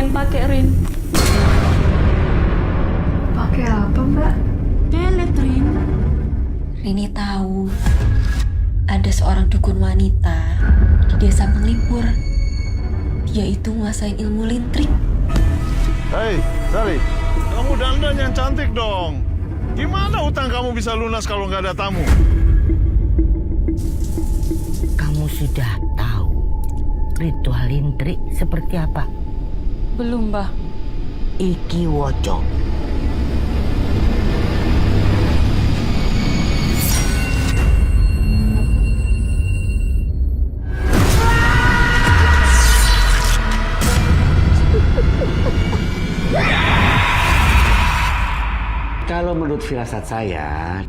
pakai, Rin. Pakai apa, Mbak? Pelet, Rin. Rini tahu ada seorang dukun wanita di desa Penglipur. Dia itu nguasain ilmu lintrik. Hei, Sari, kamu dandan yang cantik dong. Gimana utang kamu bisa lunas kalau nggak ada tamu? Kamu sudah tahu ritual lintrik seperti apa? Belum, Mbah. Iki woco. Kalau menurut firasat saya,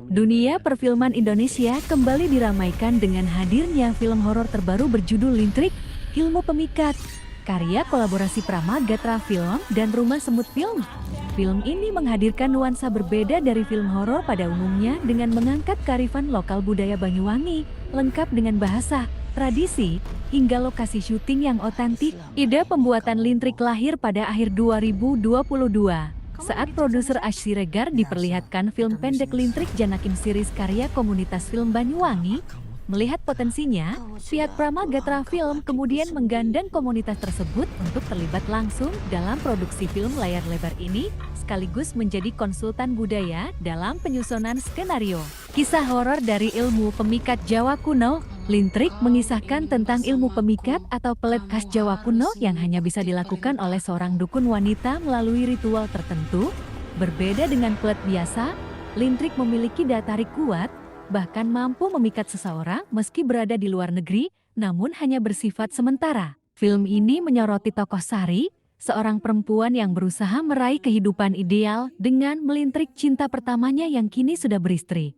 Dunia perfilman Indonesia kembali diramaikan dengan hadirnya film horor terbaru berjudul Lintrik, Ilmu Pemikat, karya kolaborasi Pramagatra Film dan Rumah Semut Film. Film ini menghadirkan nuansa berbeda dari film horor pada umumnya dengan mengangkat kearifan lokal budaya Banyuwangi, lengkap dengan bahasa, tradisi, hingga lokasi syuting yang otentik. Ide pembuatan Lintrik lahir pada akhir 2022. Saat produser Ash Siregar diperlihatkan film pendek Lintrik Janakin series karya komunitas film Banyuwangi, melihat potensinya, pihak Pramagatra Film kemudian menggandeng komunitas tersebut untuk terlibat langsung dalam produksi film layar lebar ini, sekaligus menjadi konsultan budaya dalam penyusunan skenario. Kisah horor dari ilmu pemikat Jawa kuno, Lintrik mengisahkan tentang ilmu pemikat atau pelet khas Jawa kuno yang hanya bisa dilakukan oleh seorang dukun wanita melalui ritual tertentu. Berbeda dengan pelet biasa, Lintrik memiliki daya tarik kuat, bahkan mampu memikat seseorang meski berada di luar negeri, namun hanya bersifat sementara. Film ini menyoroti tokoh Sari, seorang perempuan yang berusaha meraih kehidupan ideal dengan melintrik cinta pertamanya yang kini sudah beristri.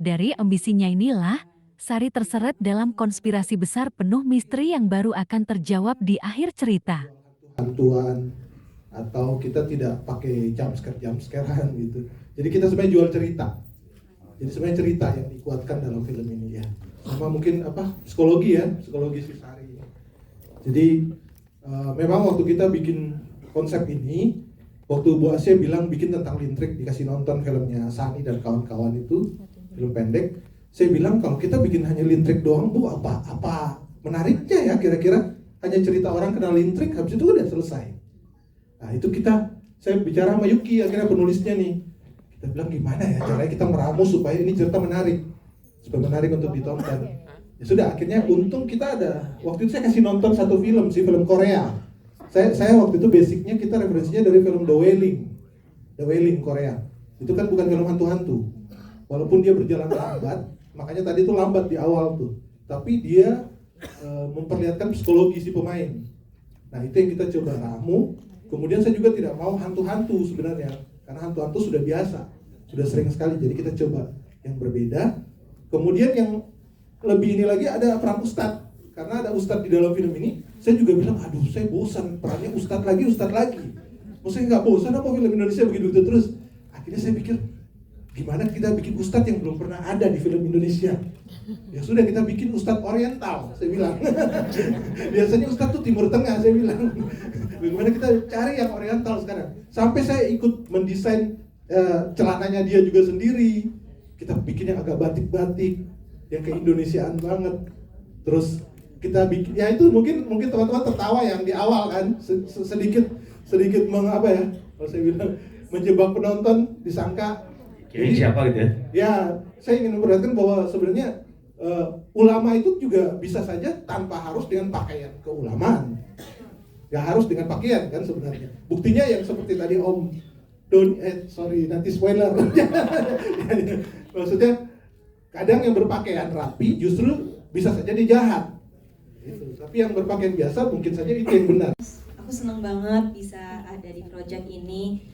Dari ambisinya inilah, Sari terseret dalam konspirasi besar penuh misteri yang baru akan terjawab di akhir cerita. Hantuan atau kita tidak pakai jumpscare-an gitu. Jadi kita sebenarnya jual cerita. Jadi sebenarnya cerita yang dikuatkan dalam film ini ya. Sama mungkin psikologi si Sari. Jadi memang waktu kita bikin konsep ini, waktu Bu Asya bilang bikin tentang lintrik, dikasih nonton filmnya Sani dan kawan-kawan itu, film pendek. Saya bilang kalau kita bikin hanya lintrik doang tuh apa menariknya ya kira-kira, hanya cerita orang kenal lintrik habis itu udah selesai. Nah itu saya bicara sama Yuki akhirnya penulisnya nih, kita bilang gimana ya caranya kita meramu supaya ini cerita menarik untuk ditonton. Ya sudah akhirnya untung kita ada, waktu itu saya kasih nonton satu film Korea. Saya waktu itu basicnya kita referensinya dari film The Wailing Korea. Itu kan bukan film hantu-hantu, walaupun dia berjalan lambat. Makanya tadi itu lambat di awal tuh, tapi dia memperlihatkan psikologi si pemain. Nah itu yang kita coba ramu. Kemudian saya juga tidak mau hantu-hantu sebenarnya, karena hantu-hantu sudah biasa, sudah sering sekali. Jadi kita coba yang berbeda. Kemudian yang lebih ini lagi ada peran ustadz, karena ada ustadz di dalam film ini. Saya juga bilang, aduh saya bosan perannya ustadz lagi. Maksudnya nggak bosan apa film Indonesia begitu terus. Akhirnya saya pikir, gimana kita bikin ustadz yang belum pernah ada di film Indonesia? Ya sudah kita bikin ustadz oriental, saya bilang. Biasanya ustadz tuh Timur Tengah, saya bilang. Bagaimana kita cari yang oriental sekarang? Sampai saya ikut mendesain celananya dia juga sendiri. Kita bikin yang agak batik-batik, yang keindonesiaan banget. Terus kita bikin, ya itu mungkin teman-teman tertawa yang di awal kan, sedikit kalau saya bilang menjebak penonton, disangka ini siapa gitu ya? Ya, saya ingin memperlihatkan bahwa sebenarnya ulama itu juga bisa saja tanpa harus dengan pakaian keulamaan. Gak harus dengan pakaian kan sebenarnya. Buktinya yang seperti tadi Om nanti spoiler. Maksudnya kadang yang berpakaian rapi justru bisa saja dia jahat. Gitu. Tapi yang berpakaian biasa mungkin saja itu yang benar. Aku senang banget bisa ada di project ini,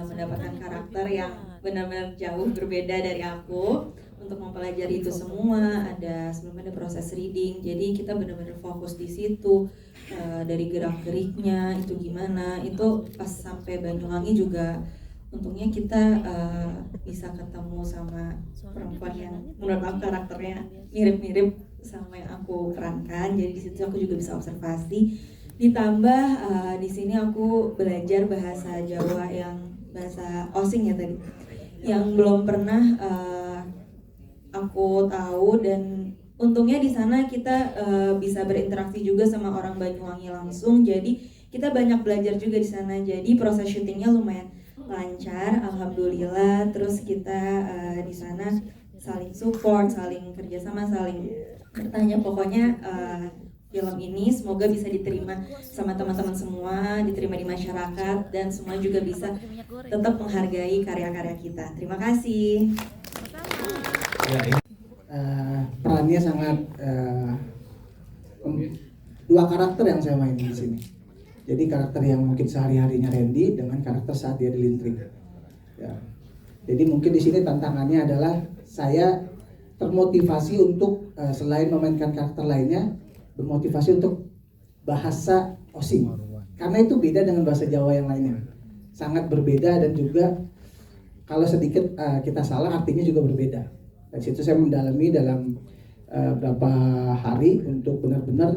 mendapatkan karakter yang benar-benar jauh berbeda dari aku. Untuk mempelajari itu semua sebelumnya ada proses reading, jadi kita benar-benar fokus di situ, dari gerak-geriknya itu gimana. Itu pas sampai Banyuwangi juga untungnya kita bisa ketemu sama perempuan yang menurut aku karakternya mirip-mirip sama yang aku perankan, jadi di situ aku juga bisa observasi. Ditambah di sini aku belajar bahasa Jawa yang bahasa Osing ya tadi, yang belum pernah aku tahu, dan untungnya di sana kita bisa berinteraksi juga sama orang Banyuwangi langsung, jadi kita banyak belajar juga di sana. Jadi proses syutingnya lumayan lancar, alhamdulillah. Terus kita di sana saling support, saling kerjasama, saling bertanya. Pokoknya film ini semoga bisa diterima sama teman-teman semua, diterima di masyarakat, dan semua juga bisa tetap menghargai karya-karya kita. Terima kasih. Perannya sangat dua karakter yang saya main di sini. Jadi karakter yang mungkin sehari-harinya Randy dengan karakter saat dia di Lintrik. Ya. Jadi mungkin di sini tantangannya adalah saya termotivasi untuk selain memainkan karakter lainnya, bermotivasi untuk bahasa Osing. Karena itu beda dengan bahasa Jawa yang lainnya. Sangat berbeda, dan juga kalau sedikit kita salah artinya juga berbeda. Dari situ saya mendalami dalam beberapa hari untuk benar-benar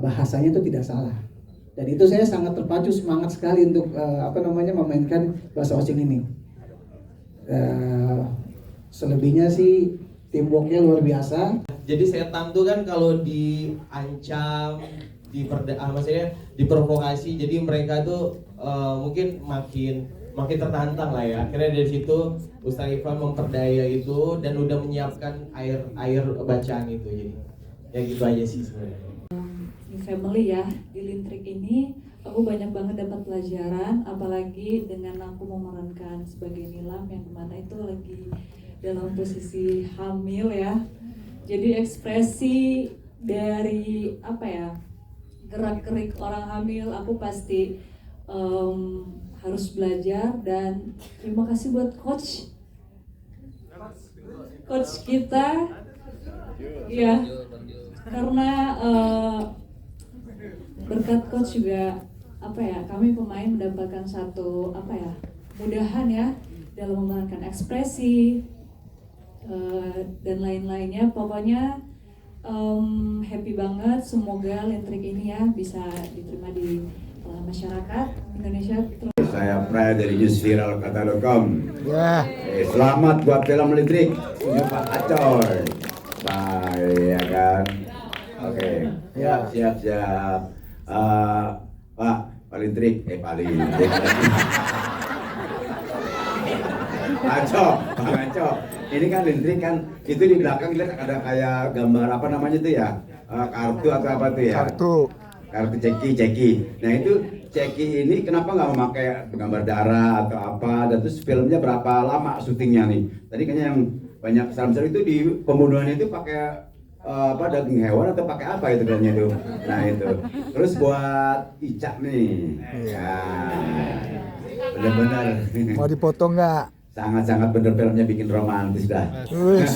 bahasanya itu tidak salah. Dan itu saya sangat terpacu, semangat sekali untuk memainkan bahasa Osing ini. Selebihnya sih teamworknya luar biasa. Jadi setan tuh kan kalau diancam, maksudnya diprovokasi, jadi mereka tuh mungkin makin tertantang lah ya. Akhirnya dari situ Ustaz Irfan memperdaya itu dan udah menyiapkan air bacaan itu. Jadi ya gitu aja sih sebenarnya. Di family ya, di Lintrik ini aku banyak banget dapat pelajaran, apalagi dengan aku memerankan sebagai Nilam yang kemana itu lagi dalam posisi hamil ya. Jadi ekspresi dari gerak-gerik orang hamil aku pasti harus belajar, dan terima kasih buat coach kita ya, karena berkat coach juga kami pemain mendapatkan satu mudahan ya dalam memerankan ekspresi dan lain-lainnya. Pokoknya happy banget, semoga Lintrik ini ya bisa diterima di masyarakat Indonesia. Saya Pray dari newsviral.com. Selamat buat film Lintrik punya Pak Acor. Ya kan. Oke. Siap. Pak Lintrik, Pak Lintrik. Bang Aco. Ini kan Lintrik kan, itu di belakang lihat ada kayak gambar apa namanya itu ya, kartu atau apa tuh ya? Kartu ceki. Nah itu ceki ini kenapa nggak memakai gambar darah atau apa? Dan terus filmnya berapa lama syutingnya nih? Tadi kayaknya yang banyak serem-serem itu di pembunuhannya itu pakai daging hewan atau pakai apa itu kayaknya itu? Nah itu. Terus buat Ica nih, ya benar-benar. Mau dipotong nggak? Sangat-sangat bener, filmnya bikin romantis dah. Terus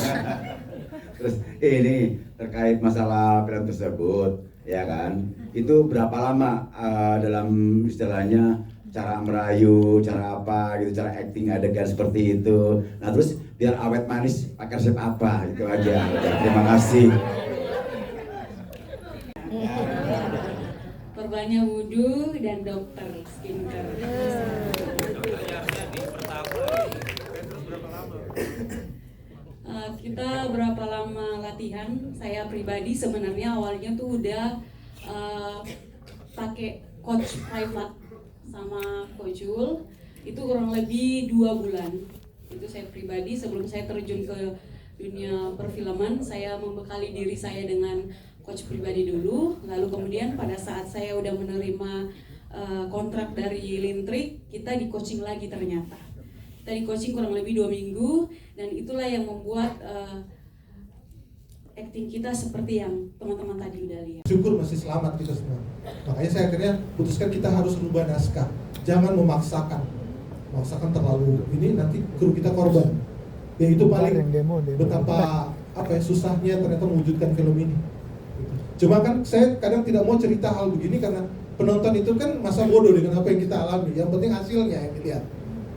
ini terkait masalah film tersebut, ya kan? Itu berapa lama dalam istilahnya cara merayu, cara apa gitu, cara acting adegan seperti itu. Nah terus biar awet manis pakai resep apa, itu aja. Terima kasih. Perbanyak wudhu dan dokter skincare. Kita berapa lama latihan? Saya pribadi sebenarnya awalnya tuh udah pakai coach private sama Coach Jul, itu kurang lebih 2 bulan. Itu saya pribadi sebelum saya terjun ke dunia perfilman, saya membekali diri saya dengan coach pribadi dulu. Lalu kemudian pada saat saya udah menerima kontrak dari Lintrik, kita di coaching lagi ternyata. Kita di coaching kurang lebih 2 minggu, dan itulah yang membuat acting kita seperti yang teman-teman tadi udah lihat. Syukur masih selamat kita semua. Makanya saya akhirnya putuskan kita harus rubah naskah. Jangan memaksakan. Memaksakan terlalu ini, nanti kru kita korban. Ya itu paling betapa susahnya ternyata mewujudkan film ini. Cuma kan saya kadang tidak mau cerita hal begini karena penonton itu kan masa bodoh dengan apa yang kita alami. Yang penting hasilnya yang dilihat.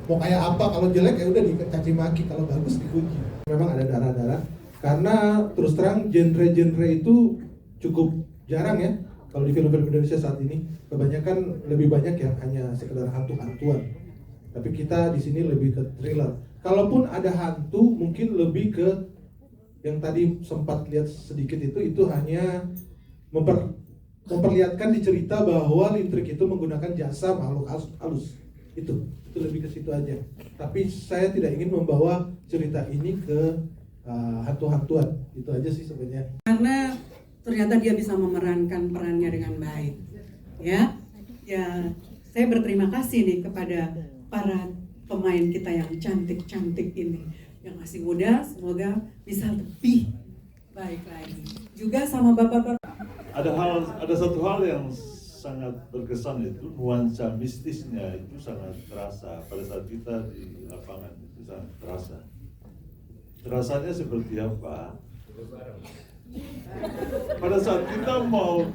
Mau kayak apa, kalau jelek ya udah dicaci maki, kalau bagus dipuji. Memang ada darah-darah karena terus terang genre-genre itu cukup jarang ya. Kalau di film-film Indonesia saat ini kebanyakan lebih banyak yang hanya sekedar hantu-hantuan. Tapi kita di sini lebih ke thriller. Kalaupun ada hantu, mungkin lebih ke yang tadi sempat lihat sedikit itu hanya memperlihatkan di cerita bahwa Lintrik itu menggunakan jasa makhluk halus. Itu lebih ke situ aja. Tapi saya tidak ingin membawa cerita ini ke hantu-hantuan. Itu aja sih sebenarnya. Karena ternyata dia bisa memerankan perannya dengan baik. Ya, saya berterima kasih nih kepada para pemain kita yang cantik-cantik ini, yang masih muda, semoga bisa lebih baik lagi. Juga sama bapak-bapak. Ada satu hal yang sangat berkesan, itu nuansa mistisnya itu sangat terasa pada saat kita di lapangan, itu sangat terasa. Rasanya seperti apa? Pada saat kita mau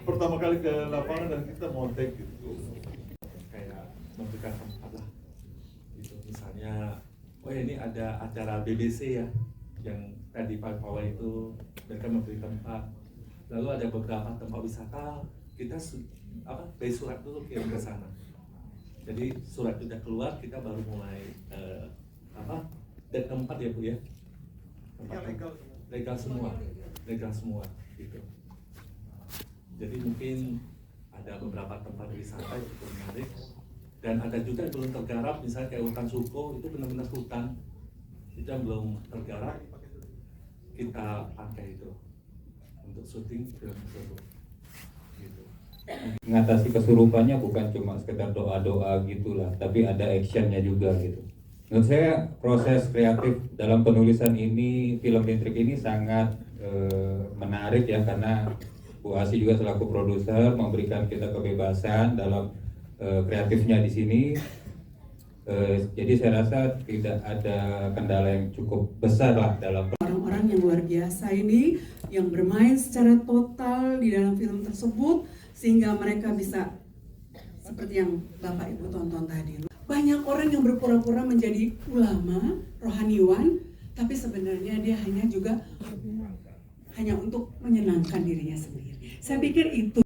pertama kali ke lapangan dan kita mau take itu kayak memberikan tempat lah gitu. Misalnya ini ada acara BBC ya yang tadi Pak Pawai itu mereka memberi tempat, lalu ada beberapa tempat wisata kita dari surat dulu kirim ke sana. Jadi surat sudah keluar, kita baru mulai dan tempat ya Bu ya, tempat legal semua gitu. Jadi mungkin ada beberapa tempat wisata yang cukup menarik, dan ada juga yang belum tergarap, misalnya kayak hutan Suko, itu benar-benar hutan itu yang belum tergarap, kita pakai itu untuk syuting film tersebut gitu. Mengatasi kesurupannya bukan cuma sekedar doa-doa gitulah, tapi ada actionnya juga gitu. Menurut saya proses kreatif dalam penulisan ini, film Lintrik ini sangat menarik ya, karena Bu Asi juga selaku produser memberikan kita kebebasan dalam kreatifnya di sini. Jadi saya rasa tidak ada kendala yang cukup besar lah dalam Orang-orang yang luar biasa ini yang bermain secara total di dalam film tersebut sehingga mereka bisa seperti yang Bapak Ibu tonton tadi. Banyak orang yang berpura-pura menjadi ulama, rohaniwan, tapi sebenarnya dia hanya untuk menyenangkan dirinya sendiri. Saya pikir itu